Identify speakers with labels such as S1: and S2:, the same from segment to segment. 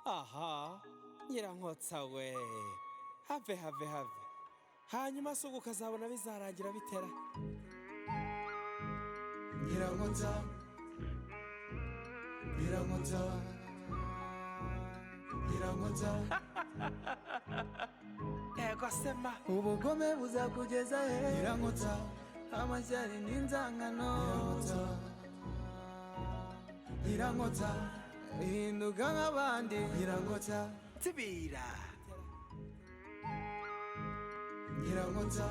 S1: Aha, Nyirakotsa we. Have. Hanyuma se ukazabona bizarangira bitera. Nyirakotsa. Ego sema.
S2: Ubugome buzakugeza he. Nyirakotsa. Amashyari n'inzangano. Nyirakotsa. Hinduka nk'abandi. Nyirakotsa.
S1: Tibira.
S2: Nyirakotsa.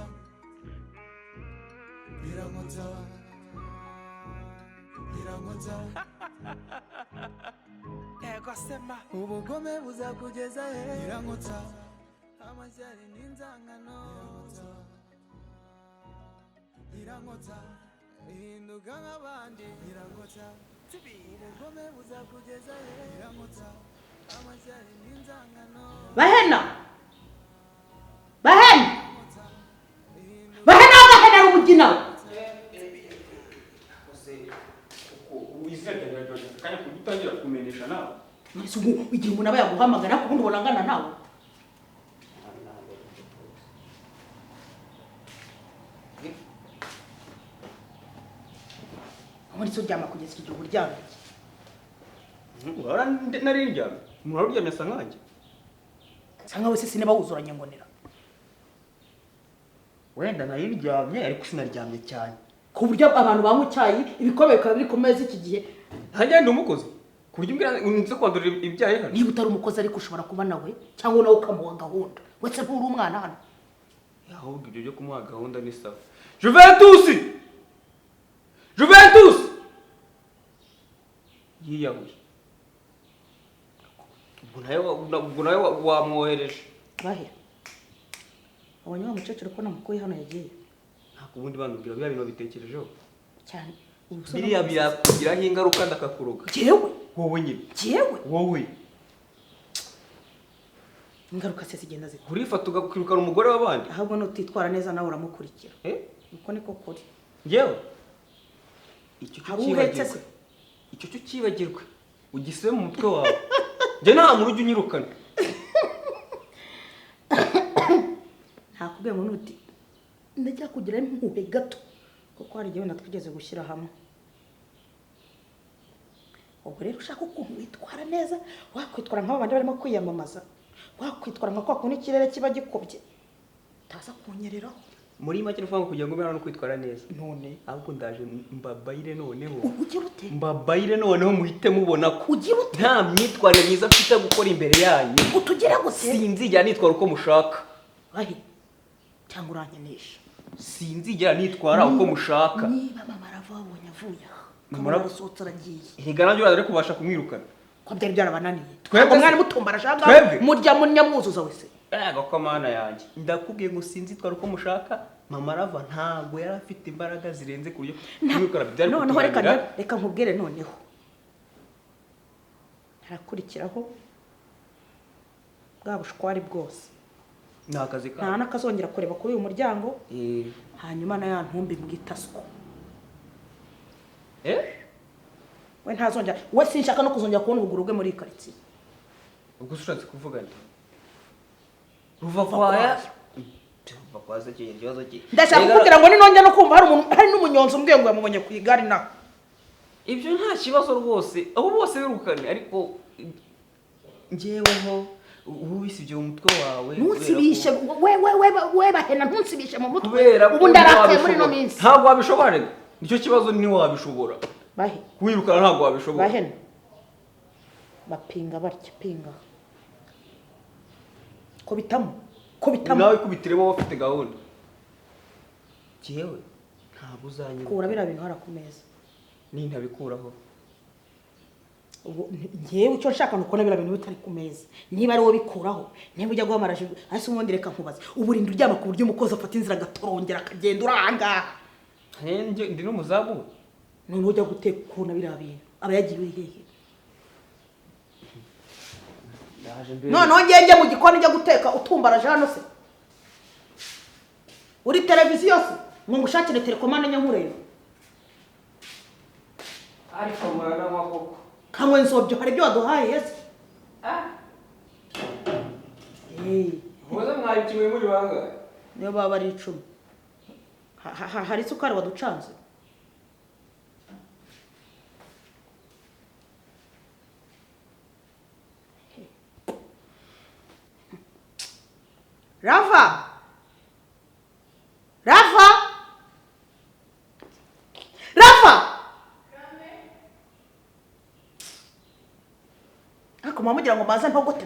S1: Ego sema.
S2: Ubugome buzakugeza he. Nyirakotsa. Amashyari n'inzangano. Nyirakotsa. Hinduka nk'abandi. Nyirakotsa. Ubugome buzakugeza he. Nyirakotsa. Amashyari n'inzangano.
S3: Bahena rubugina
S4: kanya kugitangira kumenyesha nawe
S3: nise ubu igihe umuntu aba yaguhamagara kubundi ubonangana nawe muri cyo ryama kugeza igihe uryamye
S4: urara nari ndyamye umuntu aruryamye asa nkanjye
S3: sanga wese sineba wuzuranye ngonera
S4: wenda nari ndyamye ariko sinaryamye cyane
S3: ku buryo abantu banywa icyayi ibikombe bikaba biri ku meza iki gihe
S4: hagenda umukozi ku buryo umbwira unze kwandurira ibyaye hano
S3: niba utari umukozi ariko ushobora kuba nawe cyangwa nawe ukamuha gahunda wese nturi umwana hano
S4: ahubwo ibyo byo kumuha gahunda ni sawa Juventus yiyahuye ubwo nawe wamwohereje
S3: bahera abonye wa mukecuru ko namukuye hano yagiye
S4: ntabwo ubundi bandubwira bya bintu babitekerejeho
S3: cyane
S4: biriya birakugiraho ingaruka ndakakuroga
S3: jewe
S4: wowe nyine wowe
S3: ingaruka se zigenda zikora
S4: urifata ugakirukana umugore w'abandi
S3: ahubwo nutitwara neza nawe uramukurikira uko niko kuri
S4: yewe icyo cyo cyibagirwe ugisibe mu mutwe wawe njye nta muntu ujya unyirukana
S3: ntakubwiye ngo nuti ndajya kugira impuhwe gato kuko hari igihe natwigeze gushyira hamwe ubwo rero ushaka ukuntu witwara neza wakwitwara nk'abandi barimo kwiyamamaza wakwitwara nka kwa kundi ikirere kiba gikubye utaza kunyereraho
S4: muri make n'uvuga ngo kugira ngo ube hano kwitwara neza
S3: none
S4: ahubwo ndaje mbabayire noneho
S3: ugira ute
S4: mbabayire noneho muhite mubona ko
S3: ugira ute
S4: nta myitwarire myiza mfite gukora imbere yanyu
S3: utugire gute
S4: sinzigera nitwara uko mushaka
S3: ahi cyangwa urankenesha
S4: sinzigera nitwara uko mushaka
S3: niba mama arava wabonye avuye kamara gusohotsa aragiye
S4: higana njye uraza kubasha kumwirukana
S3: ko byari byarabananiye
S4: twebwe
S3: mwari mutumbara shanga murya munyamwuzuza wese
S4: ego ko mana yanjye ndakubwiye ngo sinzitwara uko mushaka mama arava ntabwo yari afite imbaraga zirenze ku buryo kumwirukana byari
S3: noneho reka nkubwire noneho harakurikiraho bwa bushwari bwose
S4: nta kazi kawe
S3: nta nakazongera kureba kuri uyu muryango hanyuma na ya ntumbi mbwitaswa we ntazongera we sinshaka no kuzongera kubona ubuguru bwe muri karitsiye
S4: ubwo ushatse kuvuga nti ruva kwaza kiye ikibazo ki
S3: ndashaka kugira ngo ninongera no kumva hari n'umunyonzi umbwiye ngo yamubonye ku igare na
S4: ibyo nta kibazo rwose abo bose birukane ariko njyeweho ubisibye mu mutwe wawe
S3: ntunsibishe we bahena ntunsibishe mu mutwe
S4: ubu ndarakaye muri no minsi ntabwo wabishobora nicyo kibazo ni wabishobora
S3: bahe
S4: kwirukana ntabwo wabishobora
S3: bahena bapinga barya pinga ko bitamo nawe kubitiremo bafite gahunda jewe ntabwo uzanyira kura bira bintu hara ku meza ni ntabikuraho ngewe icyo nshaka nuko nabira bintu bitari ku meza niba ari wo bikuraho niba ujya guhamaraje hasi ubundi reka nkubaze uburinda uryama ku buryo umukozi afata inzira gatorongera akagenda uranga ndi n'umuzamu none ujya gutekuna bira bintu aba yagiye hehe none ngenge mu gikoni njya guteka utumbaraje hano se uri televiziyo se ngo ngushakire telekomande nyankureba ariko murana makoko kamwe nsobyo hari ibyo waduhaye yese
S4: muze mwari kimwe muri bangahe
S3: niyo baba ari 10 hari isukari waducanze Rafa ako mamugira ngo maze ntogote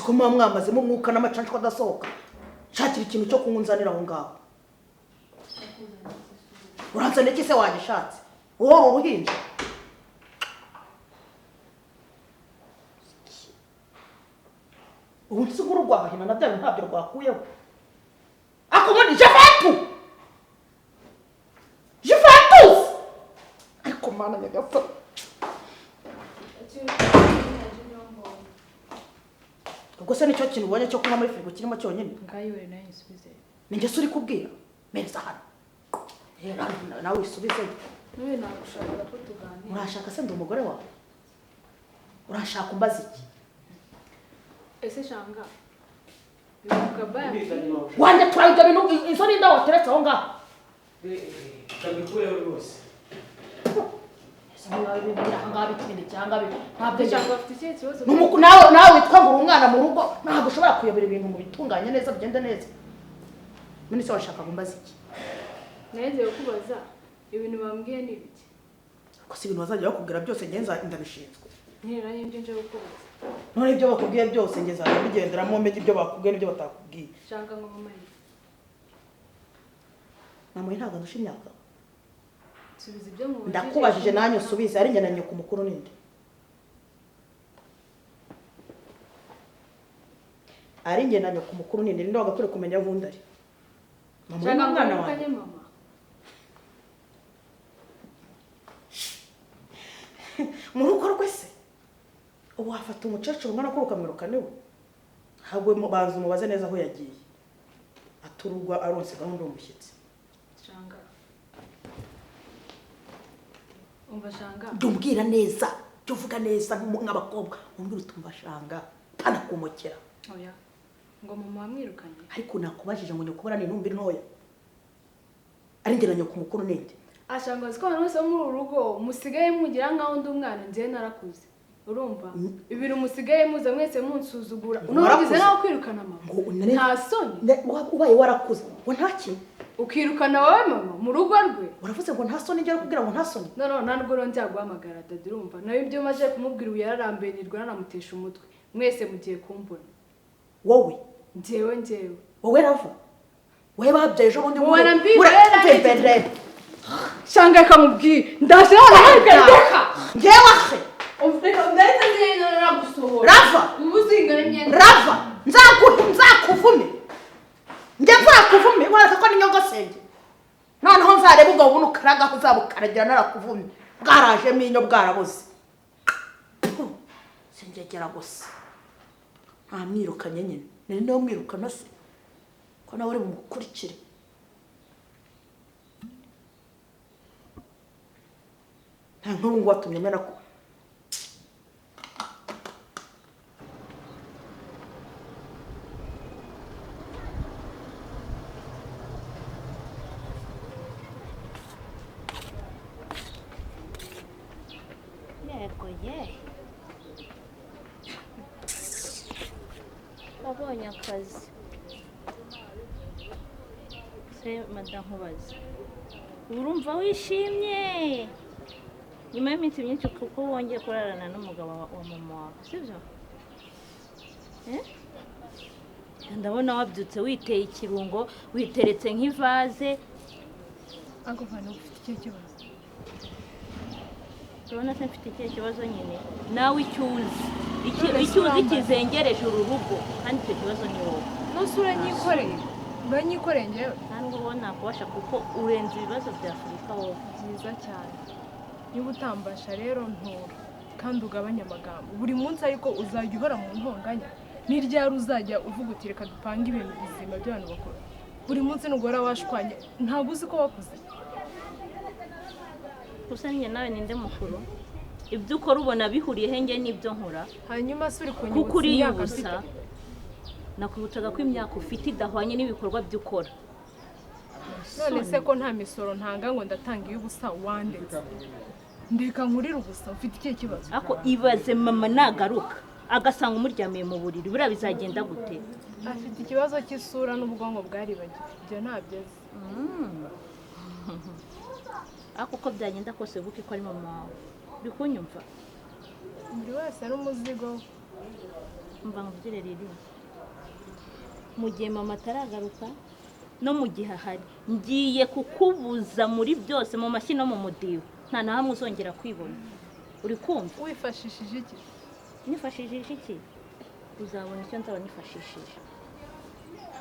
S3: ko mwamazemo umwuka n'amacanshwa adasohoka shakira ikintu cyo kunzanira aho ngaho uranzana iki se wagishatse wowe uruhinja ubu nsi nkuru rwahina na bya ntabyo rwakuyeho akomoni Juventus ariko mana nyagapfa ubwo se nicyo kintu ubonye cyo kunywa muri firigo kirimo cyonyine
S5: ngayiwe nayo isubize
S3: ninjye suri kubwira meza hano nawe isubize
S5: niwe nagushaka ko tuganira
S3: urashaka se ndi umugore wawe urashaka umbaza iki
S5: ese shanga bivuga baya
S3: wande turayiga bintu izo ninda wateretse aho ngaho
S4: kabikure rwose
S3: nawe witwa ngo umwana mu rugo ntabwo ushobora kuyobora ibintu mu bitunganye neza bigenda neza none se washaka gumbaza iki
S5: neze kubaza ibintu bambwiye ni biki
S3: ko si ibintu bazajya bakubwira byose ngenza ndabishinzwe
S5: ntera y'ibyo nje kubaza
S3: none ibyo bakubwiye byose ngeza bigenderamo mbe ibyo bakubwiye n'ibyo batakubwiye
S5: shanga ngo mama
S3: namuye ntabwo ndusha imyaka
S5: subiza ibyo mu
S3: ndakubajije nanyo usubize ari ngenanye ku mukuru ninde ari ngenanye ku mukuru ninde ninde wagakwiye kumenya vundi ari mama n'umwana wawe
S5: mama
S3: mu rugo rwese ubu wafata umukecuru umwana ko ukamwiruka niwe ntabwo banza umubaze neza aho yagiye aturugwa aronse gahunda umushyitsi
S5: shanga umva shanga
S3: dumbwira neza tuvuga neza nk'abakobwa umbwira utumva shanga panakumokera
S5: oya ngo mama wamwirukanye
S3: ariko nakubajije ngo nyokubara ni ntumbira ntoya ari ngeranye ku mukuru ninde
S5: ashanga ziko abantu bose muri urugo musigaye mugira nkaho ndi umwana ngiye narakuze urumva ibintu musigaye muza mwese munsuzugura unagize nawe kwirukana mama nta soni
S3: ubaye warakuze ngo ntaki
S5: ukirukana wawe mama mu rugo rwe
S3: uravuze ngo nta soni njye kubwira ngo nta soni
S5: no ntabwo ronjya guhamagara dadi urumva nawe ibyo maje kumubwira uyu yararambiye nirwa nanamutesha umutwe mwese mugiye kumbona
S3: wowe
S5: njyewe
S3: wowe ravu wowe babyaye ejo bundi
S5: urambibere shanga kamubwira ndashira nahagarika
S3: ngewe se
S5: ndahita ngenda naragusohora
S3: rava
S5: ubuzingana imyenda
S3: rava nzakuvume njye nzakuvume wareka ko ninyogosenge noneho nzareba ubwo buno karaga uzabukaragira narakuvumye bwarajemo inyo bwarabuze sinjegera gusa nta mwirukanye nyine nari niyo mwirukana se ko nawe uri bumukurikire nta nk'ubu ngo watumye mena ko
S6: wabonye akazi se madamu nkubaze urumva wishimye nyuma y'iminsi myinshi kuko wongeye kurarana n'umugabo wa mama wawe sibyo ndabona wabyutse witeye ikirungo witeretse nk'ivaze
S5: ariko hano ufite icyo kibazo
S6: urabona se mfite icyo kibazo nyine nawe icyo uzi kizengereje uru rugo kandi icyo kibazo ni wowe
S5: nose uranyikoreye ngewe
S6: ntabwo ubona nakubasha kuko urenze ibibazo bya Afurika wowe
S5: byiza cyane niba utambasha rero ntura kandi ugabanya amagambo buri munsi ariko uzajya uhora mu ntonganya ni ryari uzajya uvuga uti reka dupange ibintu bizima by'abantu bakora buri munsi n'ugora washwanye ntabwo uzi ko wakuze
S6: gusa nyine nawe ninde mukuru ibyo ukora ubona bihuriye henge n'ibyo nkora
S5: hanyuma se uri
S6: kuko uri
S5: imyaka
S6: yubusa nakubutaga ko imyaka ufite idahwanye n'ibikorwa by'ukora
S5: none se ko nta misoro ntanga ngo ndatanga iy'ubusa wandetse ndeka nkurira ubusa ufite ikihe kibazo
S6: ako ibaze mama nagaruka agasanga umuryamiye mu buriri buriya bizagenda gute
S5: afite ikibazo cy'isura n'ubwonko bwaribagiwe ibyo ntabyo azi
S6: ako uko byagenda kose buke ko ari mama wawe uri kunyumva
S5: buri wese ari umuzigo
S6: mva nkubwire riri mu gihe mama ataragaruka no mu gihe ahari ngiye kukubuza muri byose mu mashyi no mu mudiho nta na hamwe uzongera kwibona uri kumva
S5: wifashishije iki
S6: nifashishije iki uzabona icyo nzaba nifashishije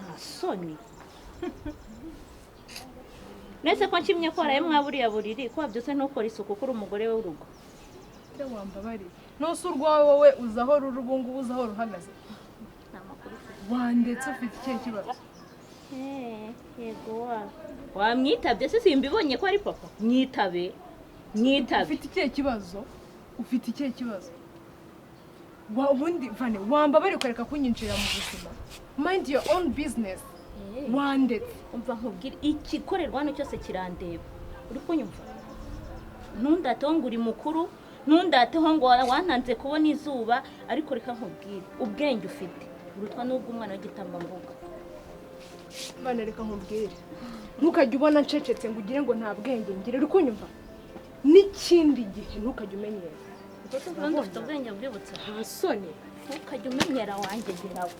S6: nta soni nese ko nshimye ko waraye mwaburiya buriri ko wabyutse ntukora isuku kuri umugore we w'urugo
S5: ese wambabari nose urwawe wowe uzaho ruri ubu ngubu uzaho ruhagaze wandetse ufite ikihe kibazo
S6: yego wamwitabye se simbibonye ko ari papa mwitabe
S5: ufite ikihe kibazo ubundi vane wambabari ukareka kunyinjira mu buzima mind your own business wandetse
S6: umva nkubwire ikikorerwa hano cyose kirandeba uri kunyumva ntundateho ngo uri mukuru ntundateho ngo wantanze kubona izuba ariko reka nkubwire ubwenge ufite urutwa n'ubwo umwana w'igitambambuga
S5: bana reka nkubwire ntukajya ubona ncecetse ngo ugire ngo nta bwenge ngire uri kunyumva n'ikindi gihe ntukajya umenyera
S6: ubundi ufite ubwenge bwibutsa
S5: nta soni
S6: ntukajya umenyera wanjye nawe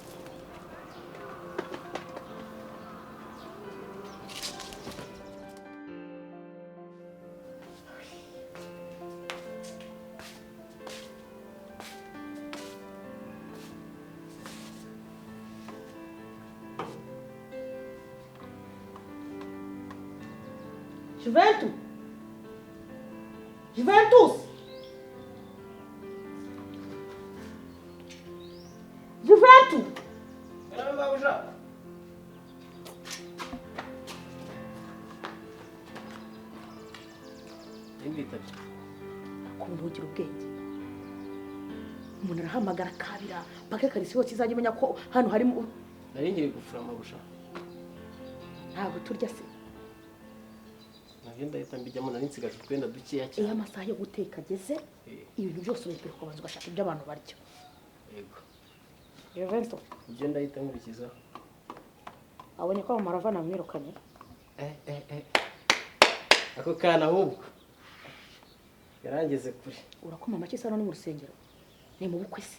S3: Juventus! Juventus! Juventus! Ukuntu ugira ubwenge umuntu arahamagara kabira pake karisi hose izajya imenya ko hano harimo
S4: nari ngiye gufura amabusha
S3: ntabwo turya se
S4: nagenda ahita mbijyamo nari nsigaje utwenda dukeya cyane
S3: iyo amasaha yo guteka ageze ibintu byose urabikora kubanza ugashaka ibyo abantu barya
S4: yego
S3: Juventus
S4: ibyo ndahita nkurikizaho
S3: abonye ko amarava namwirukanye
S4: ako kana ahubwo yarangeze kure
S3: urakoma make sano ni mu rusengero ni mu bukwe se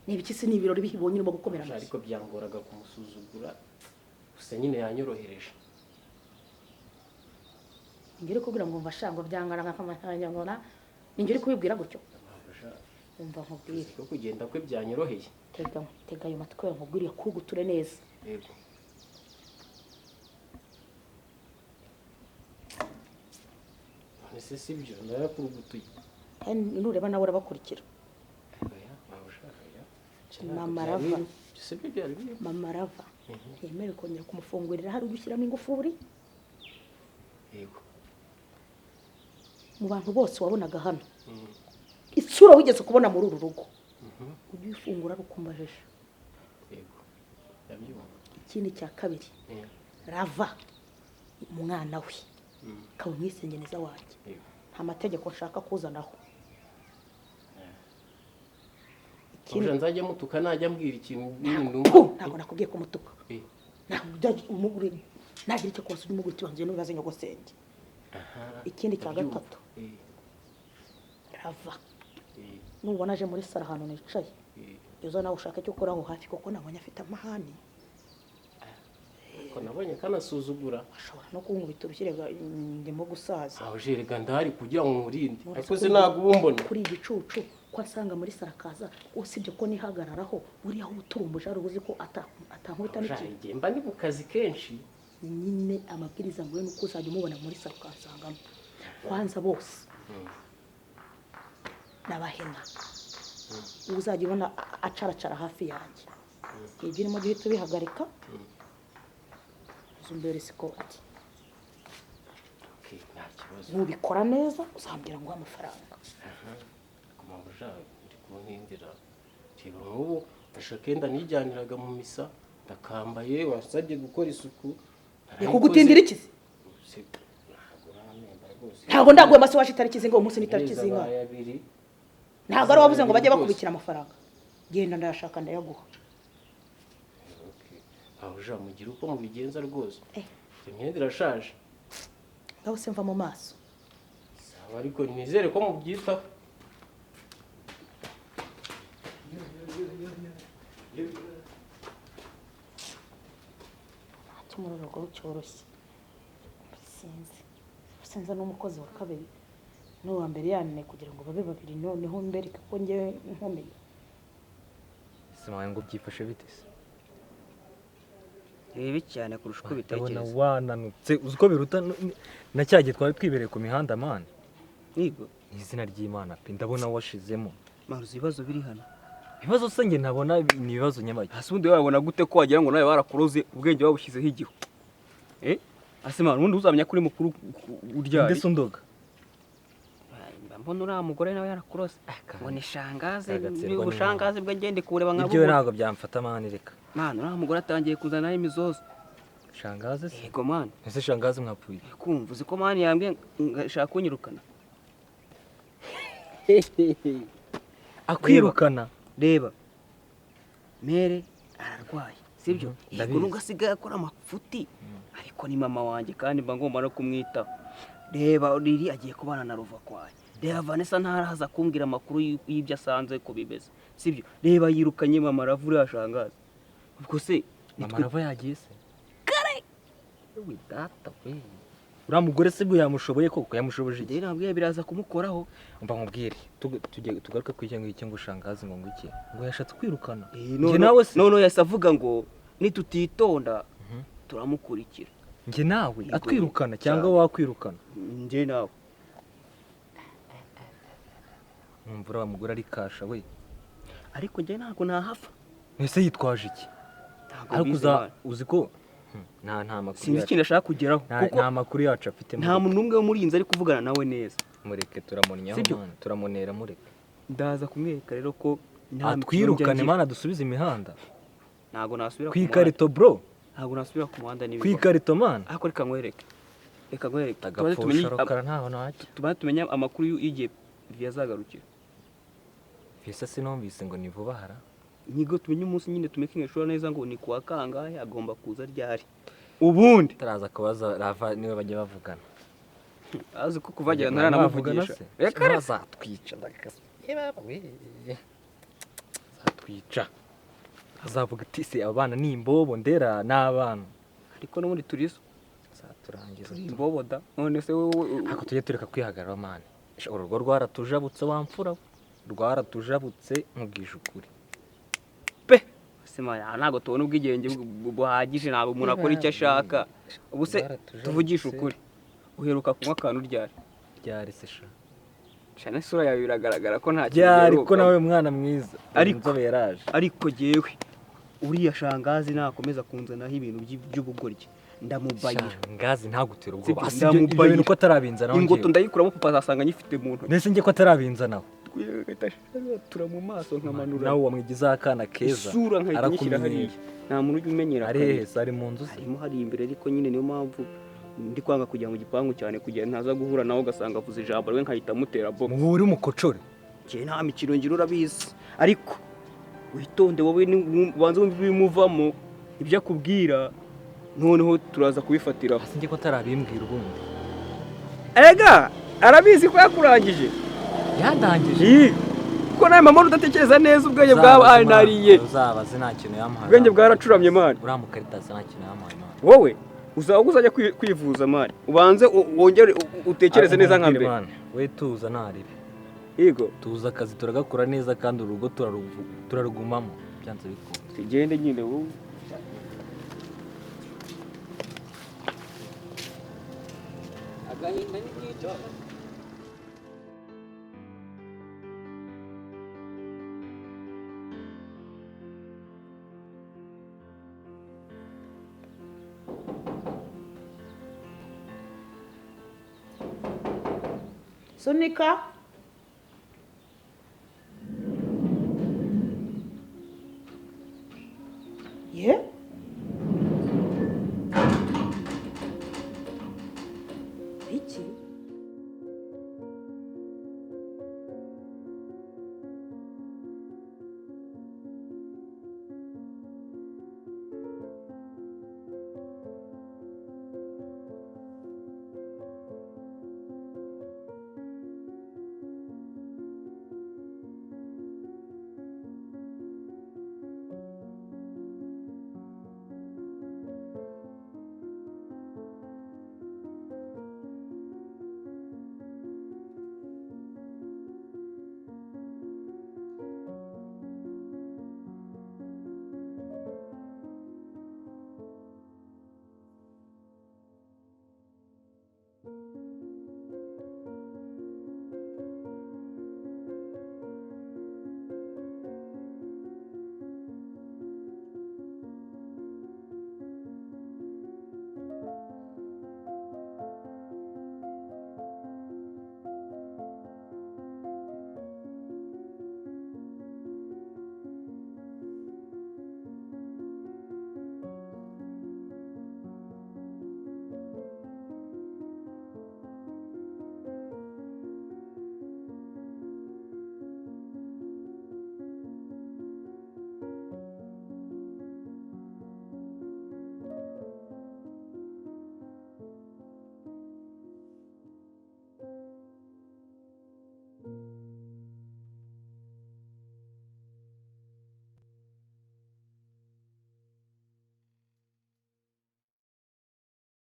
S3: ni ibiki se ni ibirori bihibonye urimo gukomera amashyi
S4: ariko byangoraga kumusuzugura gusa nyine yanyorohereje
S3: ngire kugira ngo mva shango byangana nkakamanya ngona ninjye uri kubibwira gutyo umva nkubwire
S4: ko kugenda kwe byanyoroheye
S3: tega ayo matwi yawe nkubwiriye kuguture neza
S4: yego ese sibyo narakurugutuye
S3: nureba nawe urabakurikira mama rava mama rava yemerewe kongera kumufungurira hari ugushyiramo ingufuri
S4: yego
S3: mu bantu bose wabonaga hano isura wigeze kubona muri uru rugo ujye ufungura rukumbajije
S4: yego yabyumva
S3: ikindi cya kabiri rava umwana we kaba umwisengeneza wanjye nta mategeko nshaka kuzanaho
S4: ikindi nzajya mutuka najya mbwira ikintu
S3: ntabwo nakubwiye ko mutuka nagira icyo kose urimo guti banze n'ubaze nyogosenge ikindi cya gatatu rava nubona aje muri sara ahantu nicaye uza nawe ushaka cyo ukora aho hafi kuko nabonye afite amahane
S4: ko nabonye kanasuzugura
S3: ashobora no kunkubita ubushyirega ndimo gusaza
S4: aho jerega ndahari kugira ngo nkurinde akoze ntabwo ubumbona
S3: kuri igicucu ko asanga muri sara kaza usibye ko nihagararaho buriya aho uturumbuje ari uzi ko atankubita
S4: n'iki mba ndi ku kazi kenshi
S3: nyine amabwiriza ngo nuko uzajya umubona muri sara ukansangamo kwanza bose n'abahena uzajya ubona acaracara hafi yanjye ibyo urimo guhita ubihagarika uzumbere sikoti
S7: nta kibazo
S3: nubikora neza uzambwira ngo amafaranga
S7: kumabuja uri kuntindira reba nk'ubu ashakenda nijyaniraga mu misa ndakambaye wasabye gukora isuku
S3: yakugutindira iki ntabwo ndaguye amaso wacu itariki zinga umunsi n'itariki zinga ntabwo ari wavuze ngo bajye bakubikira amafaranga genda ndayashaka ndayaguha
S7: abuja mugira uko mubigenza rwose imyenda irashaje
S3: ngaho se mva mu maso
S7: sawa ariko nizere ko mubyitaho
S3: cy'umurugo cyoroshye sinzi n'umukozi wa kabiri n'uwa mbere yanene kugira ngo babe babiri noneho mbereke ko ngewe nkomeye
S8: simaye ngo byifashe bite se
S9: bibi cyane kurusha uko bitekereza
S8: ndabona wananutse uzi ko biruta na cyagiye twari twibereye ku mihanda mani
S9: yego
S8: ni izina ry'Imana pe ndabona washizemo
S9: maruzi ibibazo biri hano
S8: ibibazo se nge nabona ni ibibazo nyabaki
S9: hasi ubundi wabona gute ko wagira ngo nawe barakuroze ubwenge babushyizeho igihu asemana ubundi uzamenya kuri mukuru uryari
S8: ndetse undoga
S9: mbona uriya mugore nawe yarakurose ngo ni shangazi ubushangazi bwe ngende kureba nka
S8: ibyo ntabwo byamfata mani reka
S9: mwana uriya mugore atangiye kuzanaho imizozo
S8: shangazi se
S9: yego mwana
S8: ese shangazi mwapfuye
S9: kumva uzi ko mani yambwiye ngashaka kunyirukana
S8: akwirukana
S9: reba mere ararwaye sibyo yego nubwo asigaye akora amafuti ariko ni mama wanjye kandi mba ngomba no kumwitaho reba riri agiye kubana na ruva kwaye reba Vanessa ntaraza kumbwira amakuru y'ibyo asanze ko bimeze sibyo reba yirukanye mama Ravu yashangaza ubwo se
S8: mama Ravu yagiye se
S9: kare we data we
S8: uriya mugore se bwo yamushoboye koko yamushoboje
S9: iki nabwiye biraza kumukoraho
S8: mba nkubwire tugaruka ku iki ngo shangazi ngo iki ngo yashatse kwirukana
S9: nje nawe se none yasa avuga ngo nitutitonda turamukurikira
S8: nje nawe atwirukana cyangwa wakwirukana
S9: nje nawe
S8: numva uriya mugore ari kasha we
S9: ariko nje ntabwo nahafa
S8: ese yitwaje iki ariko uzi ko nta makuru
S9: sinzi ikintu ashaka kugeraho
S8: nta makuru yacu afite
S9: nta muntu n'umwe wo murinzi ari kuvugana nawe neza
S8: mureke turamunyaho mwana turamunera mureke
S9: ndaza kumwereka rero ko
S8: atwirukane mana dusubize imihanda
S9: ntago nasubira
S8: ku ikarito bro
S9: ntago nasubira ku muhanda
S8: ku ikarito mana
S9: ariko reka nkwereke tuba tumenye amakuru y'igihe yazagarukira
S8: Fisa sinumvise ngo ni vuba hara
S9: nyigo tumenye umunsi nyine tumekinge shora neza ngo ni kuwa kangahe agomba kuza ryari ubundi
S8: taraza kubaza Rava niwe bajye bavugana
S9: azi ko kuvagira ntaranamuvugisha
S8: reka razatwica ndakase zatwica azavuga ati se abana ni imbobo ndera n'abana
S9: ariko no muri turizo
S8: zaturangiza
S9: imbobo da none se wowe
S8: ako tujye tureka kwihagarara mane urugo rwaratujabutse wamfura rwaratujabutse nkubwije ukuri
S9: pe sima ntago tubona ubwigenge buhagije ntabwo umuntu akora icyo ashaka ubu se tuvugishe ukuri uheruka kunywa akantu ryari
S8: se sha
S9: shana isura yawe biragaragara ko nta
S8: kintu ariko nawe mwana mwiza ariko yaraje
S9: ariko jewe uriya shangazi nakomeza kunzanaho ibintu by'ubugoryi ndamubayira
S8: ngazi ntagutera ubwoba asibyo ibintu ko atarabinza nawe
S9: ingoto ndayikuramo papa azasanga nyifite mu ntoki
S8: nese nge ko atarabinza nawe
S9: tura mu maso nkamanura
S8: nawe wamwigiza akana keza
S9: isura nkayishyira hariya nta muntu ujya umenyera
S8: ari hese ari mu nzu
S9: harimo hari imbere ariko nyine niyo mpamvu ndi kwanga kujya mu gipangu cyane kugira ntaza guhura nawe ugasanga avuze ijambo rwe nkahita mutera bo
S8: muhuri umukocore
S9: ngiye nta mikino ngira urabizi ariko witonde wowe ubanza wumva ibimuvamo ibyo akubwira noneho turaza kubifatiraho
S8: singe ko atarabimbwira ubundi
S9: ega arabizi ko yakurangije
S8: yandangije
S9: kuko nawe mama udatekereza neza ubwenge bwawe nariye
S8: uzabaze nta kintu yamuhaye
S9: ubwenge bwaracuramye mani
S8: uramukaritaza nta kintu yamuhaye
S9: wowe uzajya kwivuza mani ubanze wongere utekereze neza nka mbere
S8: we tuza naribi
S9: yego
S8: tuza akazi turagakora neza kandi urugo turarugumamo byanze bikunze
S9: tugende nyine wowe agahinda ni bwicyo
S3: sunika ye